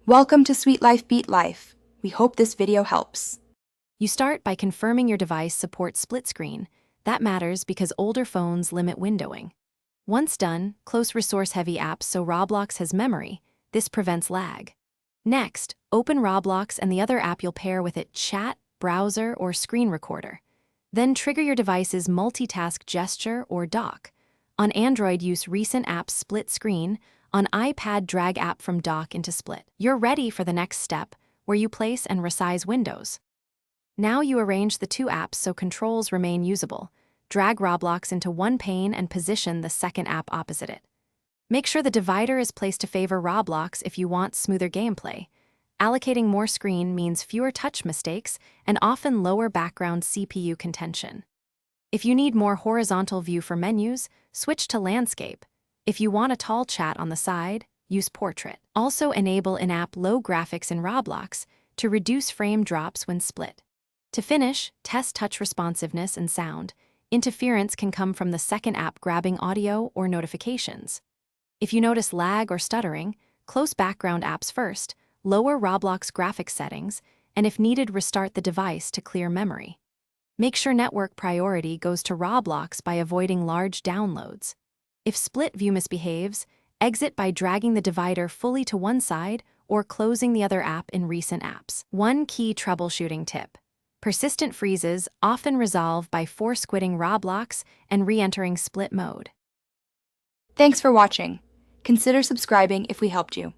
Welcome to Sweet Life Beat Life. We hope this video helps. You start by confirming your device supports split screen. That matters because older phones limit windowing. Once done, close resource-heavy apps so Roblox has memory. This prevents lag. Next, open Roblox and the other app you'll pair with it, chat, browser, or screen recorder. Then trigger your device's multitask gesture or dock. On Android, use recent apps split screen. On iPad, drag app from dock into split. You're ready for the next step, where you place and resize windows. Now you arrange the two apps so controls remain usable. Drag Roblox into one pane and position the second app opposite it. Make sure the divider is placed to favor Roblox if you want smoother gameplay. Allocating more screen means fewer touch mistakes and often lower background CPU contention. If you need more horizontal view for menus, switch to landscape. If you want a tall chat on the side, use portrait. Also enable in-app low graphics in Roblox to reduce frame drops when split. To finish, test touch responsiveness and sound. Interference can come from the second app grabbing audio or notifications. If you notice lag or stuttering, close background apps first, lower Roblox graphics settings, and if needed, restart the device to clear memory. Make sure network priority goes to Roblox by avoiding large downloads. If split view misbehaves, exit by dragging the divider fully to one side or closing the other app in recent apps. One key troubleshooting tip. Persistent freezes often resolve by force-quitting Roblox and re-entering split mode. Thanks for watching. Consider subscribing if we helped you.